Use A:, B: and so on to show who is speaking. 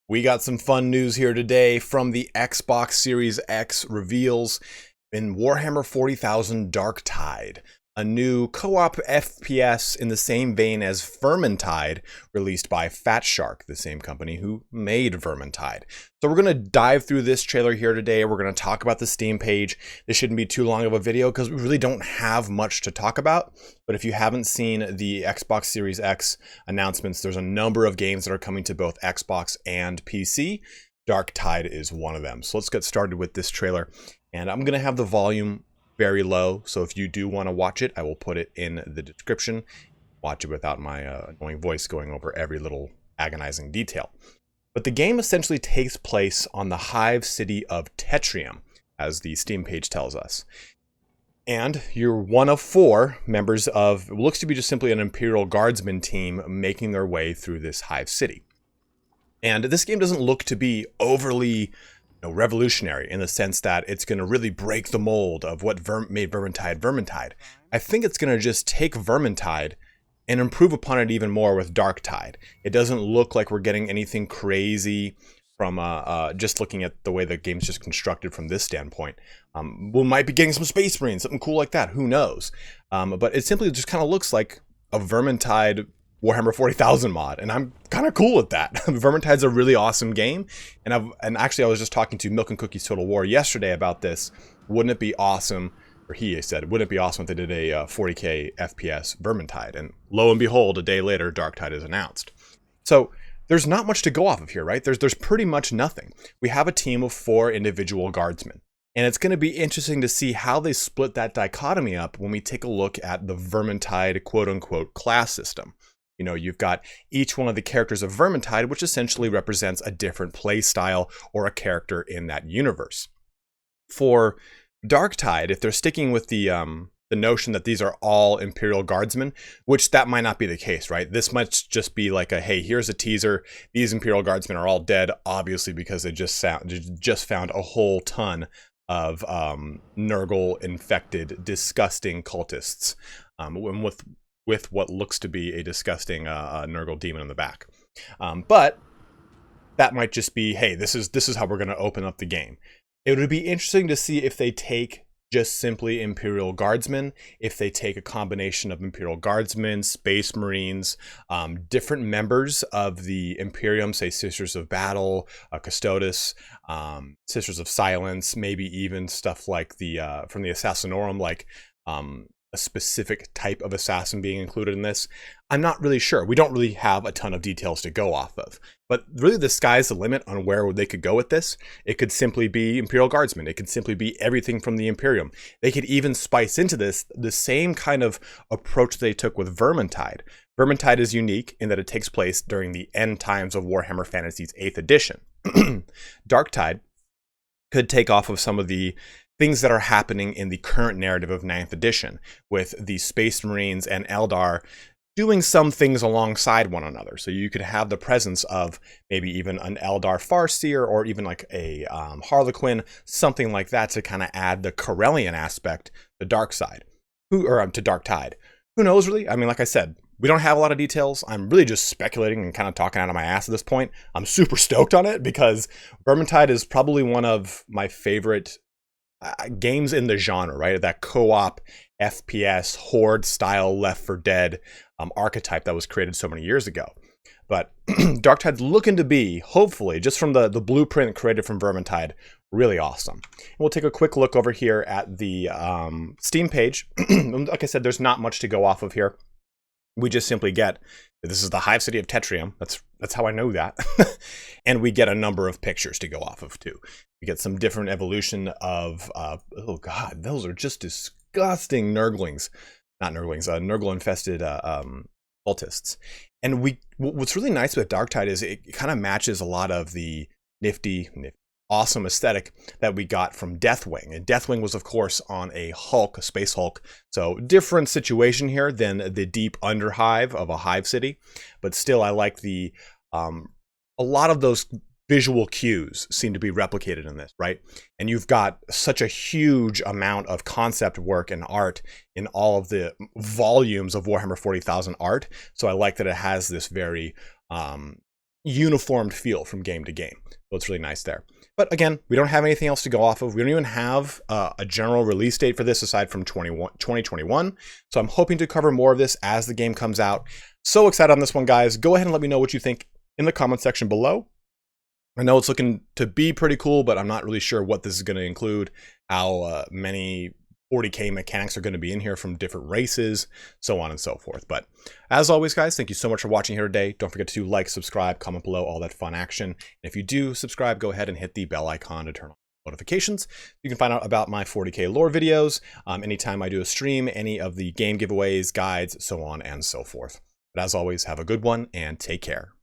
A: We got some fun news here today from the Xbox Series X reveals in Warhammer 40,000 Darktide, a new co-op FPS in the same vein as Vermintide, released by Fatshark, the same company who made Vermintide. So we're going to dive through this trailer here today. We're going to talk about the Steam page. This shouldn't be too long of a video because we really don't have much to talk about. But if you haven't seen the Xbox Series X announcements, there's a number of games that are coming to both Xbox and PC. Darktide is one of them. So let's get started with this trailer. And I'm going to have the volume very low, so if you do want to watch it, I will put it in the description. Watch it without my annoying voice going over every little agonizing detail. But the game essentially takes place on the hive city of Tetrium, as the Steam page tells us. And you're one of 4 members of what looks to be just simply an Imperial Guardsman team making their way through this hive city. And this game doesn't look to be overly revolutionary in the sense that it's going to really break the mold of what made Vermintide Vermintide. I think it's going to just take Vermintide and improve upon it even more with Darktide. It doesn't look like we're getting anything crazy from just looking at the way the game's just constructed from this standpoint. We might be getting some Space Marines, something cool like that, who knows? But it simply just kind of looks like a Vermintide Warhammer 40,000 mod, and I'm kind of cool with that. Vermintide's a really awesome game, and actually I was just talking to Milk and Cookies Total War yesterday about this. Wouldn't it be awesome, or he said, wouldn't it be awesome if they did a 40k FPS Vermintide? And lo and behold, a day later, Darktide is announced. So there's not much to go off of here, right? There's pretty much nothing. We have a team of 4 individual guardsmen, and it's going to be interesting to see how they split that dichotomy up when we take a look at the Vermintide quote-unquote class system. You know, you've got each one of the characters of Vermintide, which essentially represents a different play style or a character in that universe. For Darktide, if they're sticking with the notion that these are all Imperial Guardsmen, which that might not be the case, right? This might just be like a, hey, here's a teaser. These Imperial Guardsmen are all dead, obviously, because they just found a whole ton of Nurgle-infected, disgusting cultists, with what looks to be a disgusting Nurgle demon in the back. But that might just be, hey, this is how we're going to open up the game. It would be interesting to see if they take just simply Imperial Guardsmen, if they take a combination of Imperial Guardsmen, Space Marines, different members of the Imperium, say Sisters of Battle, Custodes, Sisters of Silence, maybe even stuff like the from the Assassinorum, like a specific type of assassin being included in this. I'm not really sure. We don't really have a ton of details to go off of. But really the sky's the limit on where they could go with this. It could simply be Imperial Guardsmen. It could simply be everything from the Imperium. They could even spice into this the same kind of approach they took with Vermintide. Vermintide is unique in that it takes place during the end times of Warhammer Fantasy's 8th edition. Darktide could take off of some of the things that are happening in the current narrative of 9th edition, with the Space Marines and Eldar doing some things alongside one another. So you could have the presence of maybe even an Eldar Farseer, or even like a Harlequin, something like that, to kind of add the Corellian aspect to Darktide. To Darktide. Who knows, really? I mean, like I said, we don't have a lot of details. I'm really just speculating and kind of talking out of my ass at this point. I'm super stoked on it because Vermintide is probably one of my favorite games in the genre, right? That co-op FPS horde style Left 4 Dead archetype that was created so many years ago. But Darktide's looking to be, hopefully, just from the blueprint created from Vermintide, really awesome. And we'll take a quick look over here at the Steam page. Like I said, there's not much to go off of here. We just simply get, this is the hive city of Tetrium. That's how I know that. And we get a number of pictures to go off of too. We get some different evolution of, oh God, those are just disgusting Nurglings. Not Nurglings, Nurgle-infested cultists. And what's really nice with Darktide is it kind of matches a lot of the nifty, awesome aesthetic that we got from Deathwing. And Deathwing was, of course, on a Hulk, a Space Hulk. So different situation here than the deep underhive of a hive city. But still, I like the a lot of those visual cues seem to be replicated in this, right? And you've got such a huge amount of concept work and art in all of the volumes of Warhammer 40,000 art. So I like that it has this very uniformed feel from game to game. So it's really nice there. But again, we don't have anything else to go off of. We don't even have a general release date for this aside from 2021. So I'm hoping to cover more of this as the game comes out. So excited on this one, guys. Go ahead and let me know what you think in the comment section below. I know it's looking to be pretty cool, but I'm not really sure what this is going to include, how many 40k mechanics are going to be in here from different races, so on and so forth. But as always, guys, thank you so much for watching here today. Don't forget to like, subscribe, comment below, all that fun action. And if you do subscribe, go ahead and hit the bell icon to turn on notifications. You can find out about my 40k lore videos anytime I do a stream, any of the game giveaways, guides, so on and so forth. But as always, have a good one and take care.